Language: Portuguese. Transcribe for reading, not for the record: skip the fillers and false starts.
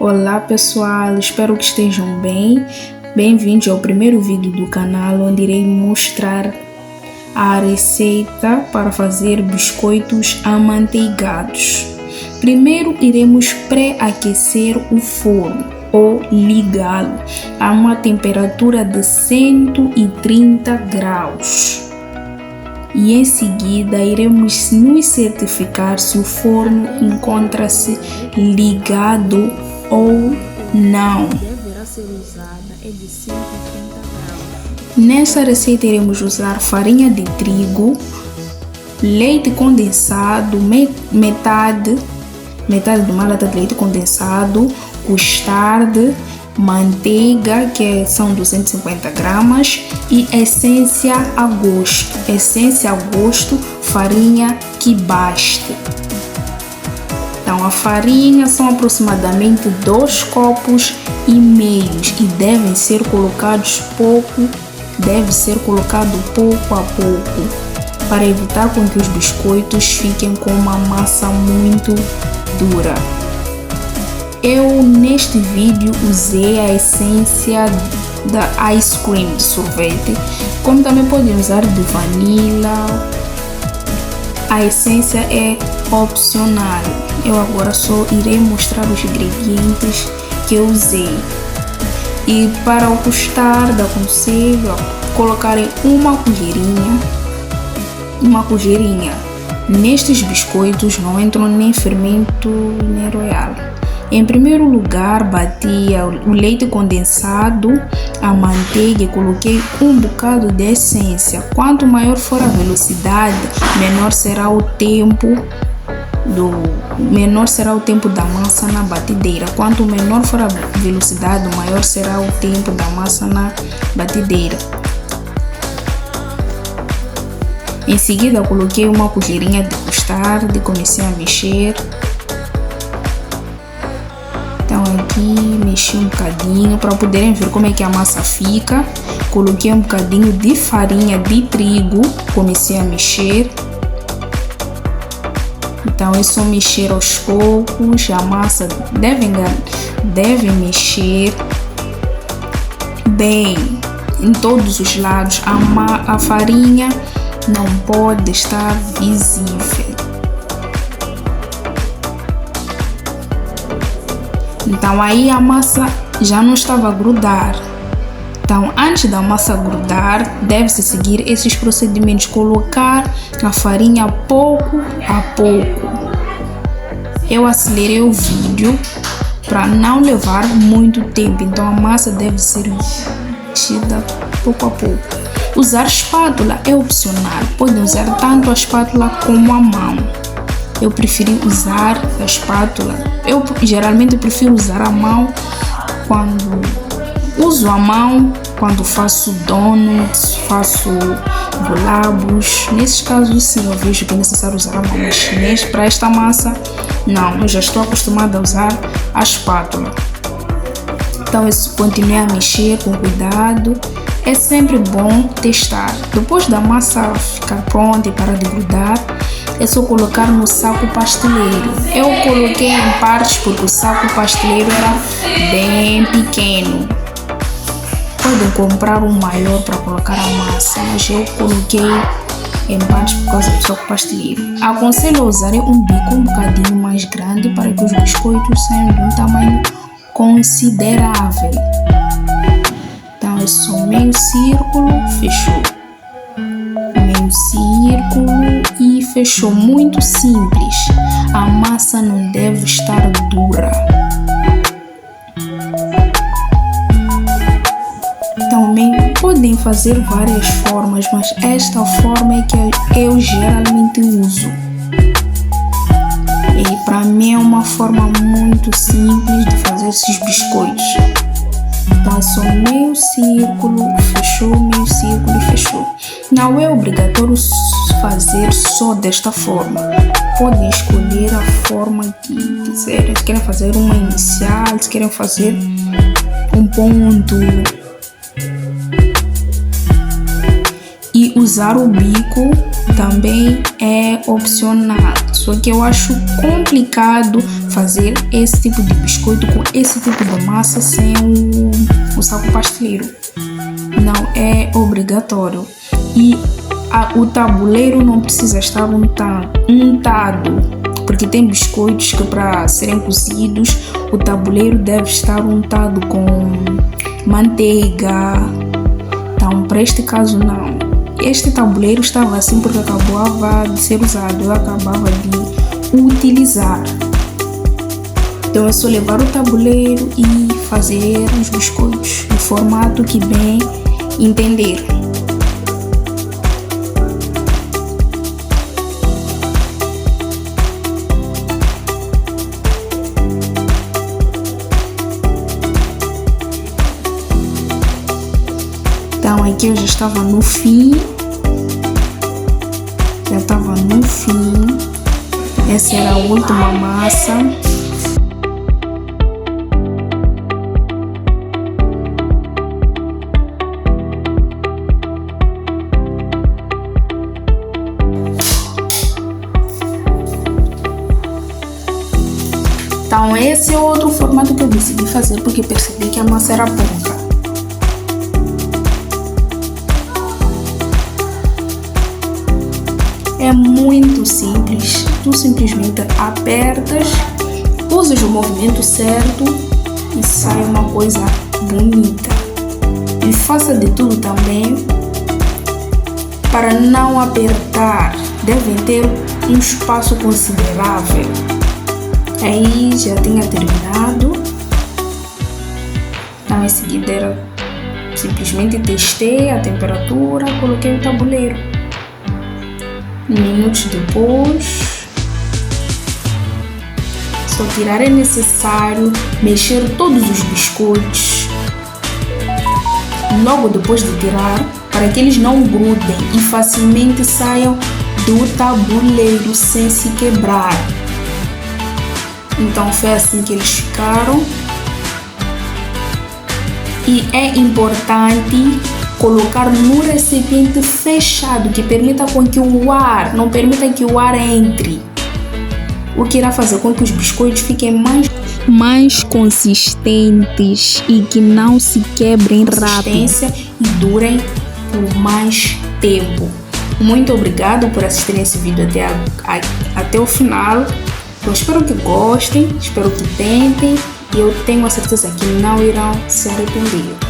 Olá pessoal, espero que estejam bem. Bem-vindos ao primeiro vídeo do canal, onde irei mostrar a receita para fazer biscoitos amanteigados. Primeiro iremos pré-aquecer o forno ou ligá-lo a uma temperatura de 130 graus. E em seguida iremos nos certificar se o forno encontra-se ligado ou não. Deverá ser usada de 130 graus. Nessa receita iremos usar farinha de trigo, leite condensado, metade de uma lata de leite condensado, custarde, manteiga, que são 250 gramas, e essência a gosto. Essência a gosto, farinha que baste. Então a farinha são aproximadamente 2,5 copos e deve ser colocado pouco a pouco, para evitar com que os biscoitos fiquem com uma massa muito dura. Eu neste vídeo usei a essência da ice cream de sorvete, como também podem usar de vanilla. A essência é opcional. Eu agora só irei mostrar os ingredientes que eu usei. E para o custarde, aconselho a colocarem uma colherinha. Nestes biscoitos não entram nem fermento nem royal. Em primeiro lugar, bati o leite condensado, a manteiga e coloquei um bocado de essência. Quanto maior for a velocidade, menor será o tempo da massa na batedeira. Quanto menor for a velocidade, maior será o tempo da massa na batedeira. Em seguida, coloquei uma colherinha de custarde e comecei a mexer. Então aqui mexi um bocadinho para poderem ver como é que a massa fica. Coloquei um bocadinho de farinha de trigo, comecei a mexer. Então é só mexer aos poucos. A massa deve mexer bem em todos os lados. A farinha não pode estar visível. Então aí a massa já não estava a grudar. Então antes da massa grudar, deve-se seguir esses procedimentos: colocar a farinha pouco a pouco. Eu acelerei o vídeo para não levar muito tempo, então a massa deve ser mexida pouco a pouco. Usar espátula é opcional, podem usar tanto a espátula como a mão. Eu preferi usar a espátula. Eu geralmente prefiro usar a mão quando uso a mão, quando faço donuts, faço bolabos. Nesses casos sim, eu vejo que é necessário usar a mão, mas para esta massa não, eu já estou acostumada a usar a espátula. Então eu continuei a mexer com cuidado. É sempre bom testar. Depois da massa ficar pronta e parar de grudar, é só colocar no saco pasteleiro. Eu coloquei em partes porque o saco pasteleiro era bem pequeno. Podem comprar um maior para colocar a massa, mas eu coloquei em partes por causa do saco pasteleiro. Aconselho a usarem um bico um bocadinho mais grande para que os biscoitos saiam de um tamanho considerável. Então é só meio círculo, fechou. Meio círculo e fechou. Muito simples. A massa não deve estar dura. Também podem fazer várias formas, mas esta forma é que eu geralmente uso. E para mim é uma forma muito simples de fazer esses biscoitos. Então é só meio círculo, fechou, meio círculo e fechou. Não é obrigatório fazer só desta forma. Podem escolher a forma que quiserem. Se querem fazer uma inicial, se querem fazer um ponto. E utilizar o bico também é opcional. Só que eu acho complicado fazer esse tipo de biscoito com esse tipo de massa sem o saco pasteleiro. Não é obrigatório. E o tabuleiro não precisa estar untado, porque tem biscoitos que para serem cozidos o tabuleiro deve estar untado com manteiga. Então, para este caso não. Este tabuleiro estava assim porque acabava de ser usado, eu acabava de utilizar. Então é só levar o tabuleiro e fazer os biscoitos no formato que bem entender. Então aqui eu já estava no fim. Essa era a última massa. Então esse é outro formato que eu decidi fazer porque percebi que a massa era pouca. É muito simples, tu simplesmente apertas, usas o movimento certo e sai uma coisa bonita. E faça de tudo também para não apertar, devem ter um espaço considerável. Aí já tinha terminado. Então em seguida simplesmente testei a temperatura, coloquei o tabuleiro. Minutos depois, só tirar é necessário mexer todos os biscoitos logo depois de tirar, para que eles não grudem e facilmente saiam do tabuleiro sem se quebrar. Então foi assim que eles ficaram. E é importante colocar no recipiente fechado, que permita com que não permita que o ar entre. O que irá fazer com que os biscoitos fiquem mais consistentes e que não se quebrem rápido e durem por mais tempo. Muito obrigado por assistirem esse vídeo até o final. Eu espero que gostem, espero que tentem e eu tenho a certeza que não irão se arrepender.